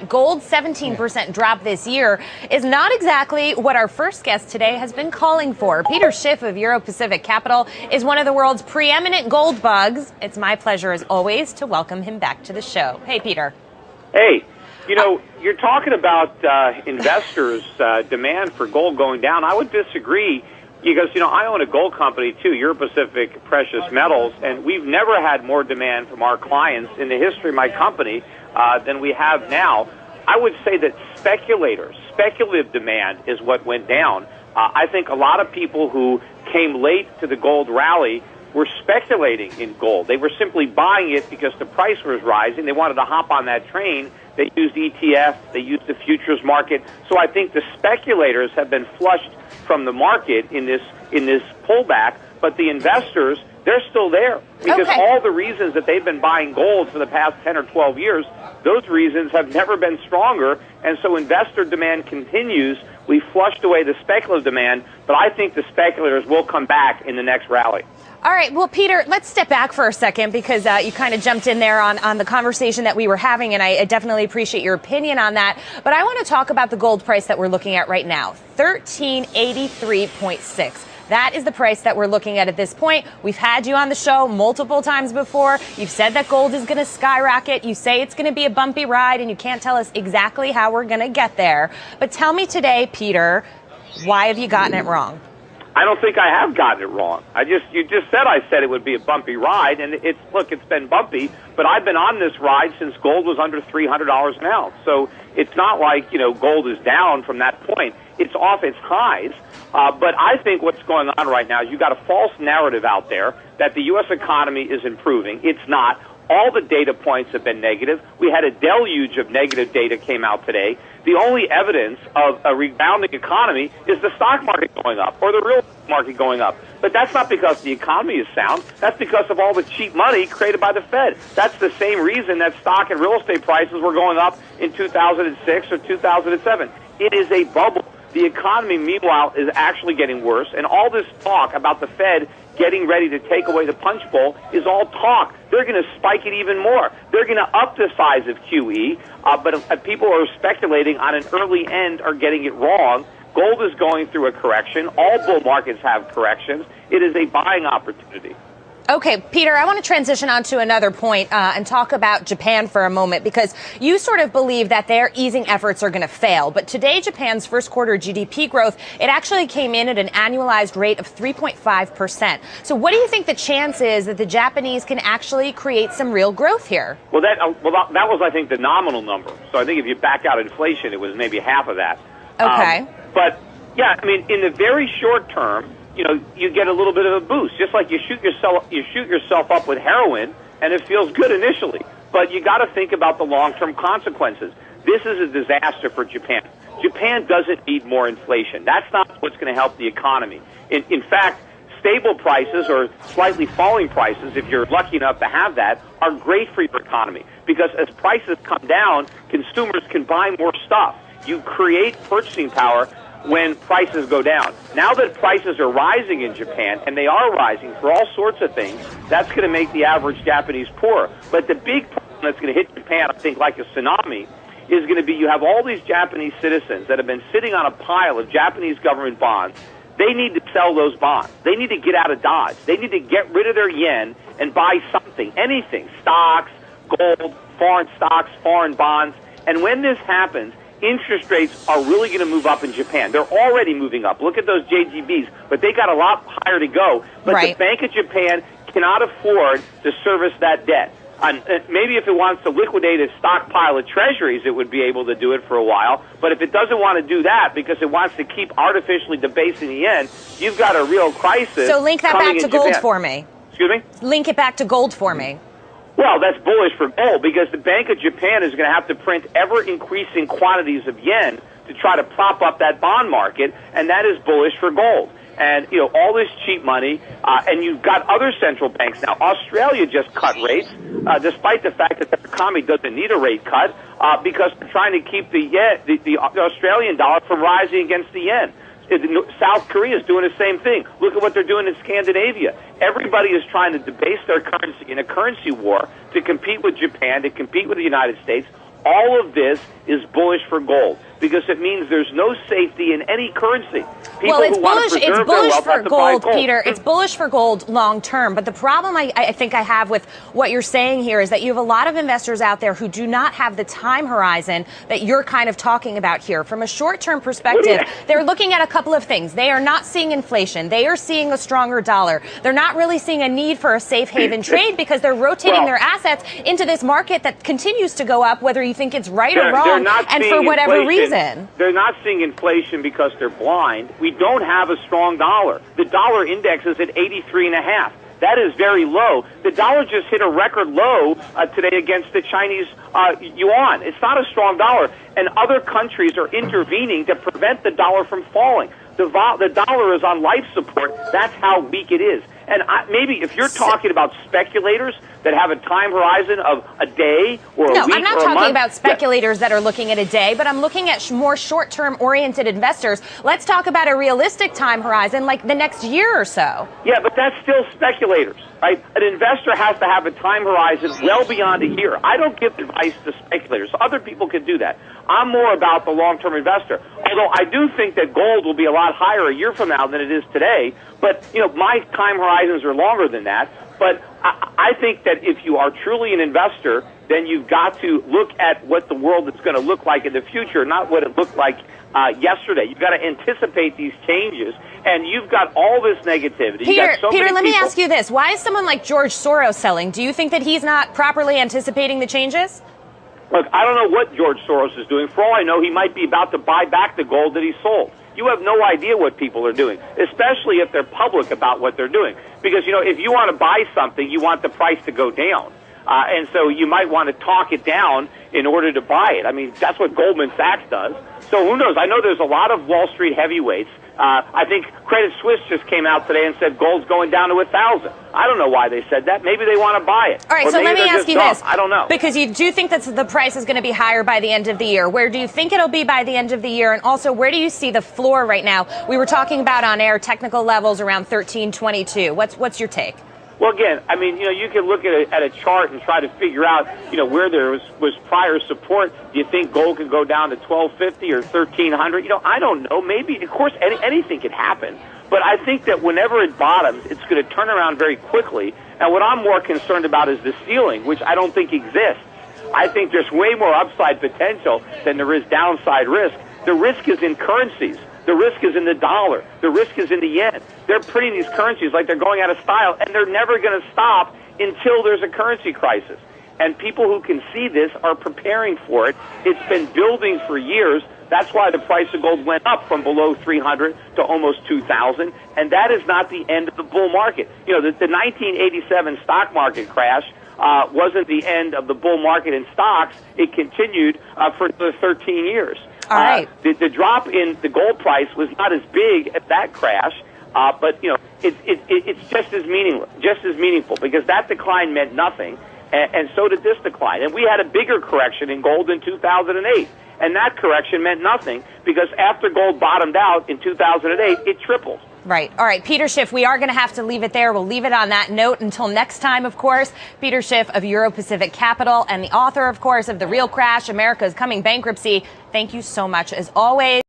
Gold's 17% drop this year is not exactly what our first guest today has been calling for. Peter Schiff of Euro Pacific Capital is one of the world's preeminent gold bugs. It's my pleasure, as always, to welcome him back to the show. Hey, Peter. Hey. You know, you're talking about investors' demand for gold going down. I would disagree because, you know, I own a gold company, too, Euro Pacific Precious Metals, and we've never had more demand from our clients in the history of my company than we have now. I would say that speculative demand is what went down. I think a lot of people who came late to the gold rally were speculating in gold. They were simply buying it because the price was rising. They wanted to hop on that train. They used ETF. They used the futures market. So I think the speculators have been flushed from the market in this pullback. But the investors, they're still there because all the reasons that they've been buying gold for the past 10 or 12 years, those reasons have never been stronger. And so investor demand continues. We flushed away the speculative demand, but I think the speculators will come back in the next rally. All right. Well, Peter, let's step back for a second because you kind of jumped in there on the conversation that we were having, and I definitely appreciate your opinion on that. But I want to talk about the gold price that we're looking at right now, 1383.6. That is the price that we're looking at this point. We've had you on the show multiple times before. You've said that gold is going to skyrocket. You say it's going to be a bumpy ride, and you can't tell us exactly how we're going to get there. But tell me today, Peter, why have you gotten it wrong? I don't think I have gotten it wrong. You just said I said it would be a bumpy ride, and it's been bumpy, but I've been on this ride since gold was under $300 an ounce. So it's not like, you know, gold is down from that point. It's off its highs. But I think what's going on right now is you've got a false narrative out there that the U.S. economy is improving. It's not. All the data points have been negative. We had a deluge of negative data came out today. The only evidence of a rebounding economy is the stock market going up or the real market going up. But that's not because the economy is sound. That's because of all the cheap money created by the Fed. That's the same reason that stock and real estate prices were going up in 2006 or 2007. It is a bubble. The economy, meanwhile, is actually getting worse, and all this talk about the Fed getting ready to take away the punch bowl is all talk. They're going to spike it even more. They're going to up the size of QE, but people who are speculating on an early end are getting it wrong. Gold is going through a correction. All bull markets have corrections. It is a buying opportunity. Okay, Peter, I want to transition on to another point and talk about Japan for a moment, because you sort of believe that their easing efforts are going to fail. But today, Japan's first quarter GDP growth, it actually came in at an annualized rate of 3.5%. So what do you think the chance is that the Japanese can actually create some real growth here? Well, that was, I think, the nominal number. So I think if you back out inflation, it was maybe half of that. Okay. But, yeah, I mean, in the very short term, you know, you get a little bit of a boost, just like you shoot yourself up with heroin, and it feels good initially. But you got to think about the long-term consequences. This is a disaster for Japan. Japan doesn't need more inflation. That's not what's going to help the economy. In fact, stable prices or slightly falling prices, if you're lucky enough to have that, are great for your economy because as prices come down, consumers can buy more stuff. You create purchasing power when prices go down. Now that prices are rising in Japan, and they are rising for all sorts of things, that's going to make the average Japanese poorer. But the big problem that's going to hit Japan, I think, like a tsunami, is going to be you have all these Japanese citizens that have been sitting on a pile of Japanese government bonds. They need to sell those bonds. They need to get out of Dodge. They need to get rid of their yen and buy something, anything, stocks, gold, foreign stocks, foreign bonds. And when this happens, interest rates are really going to move up in Japan. They're already moving up. Look at those JGBs, but they got a lot higher to go. But the Bank of Japan cannot afford to service that debt. Maybe if it wants to liquidate its stockpile of treasuries, it would be able to do it for a while. But if it doesn't want to do that because it wants to keep artificially debasing the yen, you've got a real crisis. So link that back to gold for me. Excuse me? Link it back to gold for me. Well, that's bullish for gold because the Bank of Japan is going to have to print ever-increasing quantities of yen to try to prop up that bond market, and that is bullish for gold. And, you know, all this cheap money, and you've got other central banks now. Australia just cut rates, despite the fact that their economy doesn't need a rate cut, because they're trying to keep the Australian dollar from rising against the yen. South Korea is doing the same thing. Look at what they're doing in Scandinavia. Everybody is trying to debase their currency in a currency war to compete with Japan, to compete with the United States. all of this is bullish for gold because it means there's no safety in any currency. Well, it's bullish for gold, Peter. It's bullish for gold long term. But the problem I think I have with what you're saying here is that you have a lot of investors out there who do not have the time horizon that you're kind of talking about here. From a short-term perspective, they're looking at a couple of things. They are not seeing inflation. They are seeing a stronger dollar. They're not really seeing a need for a safe haven trade because they're rotating their assets into this market that continues to go up, whether you think it's right or wrong, and for whatever reason. They're not seeing inflation because they're blind. We don't have a strong dollar. The dollar index is at 83.5. That is very low. The dollar just hit a record low today against the Chinese yuan. It's not a strong dollar. And other countries are intervening to prevent the dollar from falling. The dollar is on life support. That's how weak it is. And maybe if you're talking about speculators that have a time horizon of a day or a week or a month. No, I'm not talking about speculators that are looking at a day, but I'm looking at more short-term oriented investors. Let's talk about a realistic time horizon, like the next year or so. Yeah, but that's still speculators, right? An investor has to have a time horizon well beyond a year. I don't give advice to speculators. Other people can do that. I'm more about the long-term investor. Although I do think that gold will be a lot higher a year from now than it is today. But, my time horizons are longer than that. But I think that if you are truly an investor, then you've got to look at what the world is going to look like in the future, not what it looked like yesterday. You've got to anticipate these changes. And you've got all this negativity. Peter, let me ask you this. Why is someone like George Soros selling? Do you think that he's not properly anticipating the changes? Look, I don't know what George Soros is doing. For all I know, he might be about to buy back the gold that he sold. You have no idea what people are doing, especially if they're public about what they're doing. Because, if you want to buy something, you want the price to go down. And so you might want to talk it down in order to buy it. I mean, that's what Goldman Sachs does. So who knows? I know there's a lot of Wall Street heavyweights. I think Credit Suisse just came out today and said gold's going down to 1,000. I don't know why they said that. Maybe they want to buy it. All right, so let me ask you this. I don't know. Because you do think that the price is going to be higher by the end of the year. Where do you think it'll be by the end of the year? And also, where do you see the floor right now? We were talking about on air technical levels around 1322. What's your take? Well, again, I mean, you can look at a chart and try to figure out, where there was prior support. Do you think gold can go down to 1250 or 1300? I don't know. Maybe, of course, anything could happen. But I think that whenever it bottoms, it's going to turn around very quickly. And what I'm more concerned about is the ceiling, which I don't think exists. I think there's way more upside potential than there is downside risk. The risk is in currencies. The risk is in the dollar. The risk is in the yen. They're printing these currencies like they're going out of style, and they're never going to stop until there's a currency crisis. And people who can see this are preparing for it. It's been building for years. That's why the price of gold went up from below 300 to almost 2,000. And that is not the end of the bull market. The 1987 stock market crash wasn't the end of the bull market in stocks. It continued for the 13 years. All right. The drop in the gold price was not as big at that crash, but it's just as meaningful because that decline meant nothing, and so did this decline. And we had a bigger correction in gold in 2008, and that correction meant nothing because after gold bottomed out in 2008, it tripled. Right. All right. Peter Schiff, we are going to have to leave it there. We'll leave it on that note until next time, of course. Peter Schiff of Euro Pacific Capital and the author, of course, of The Real Crash, America's Coming Bankruptcy. Thank you so much, as always.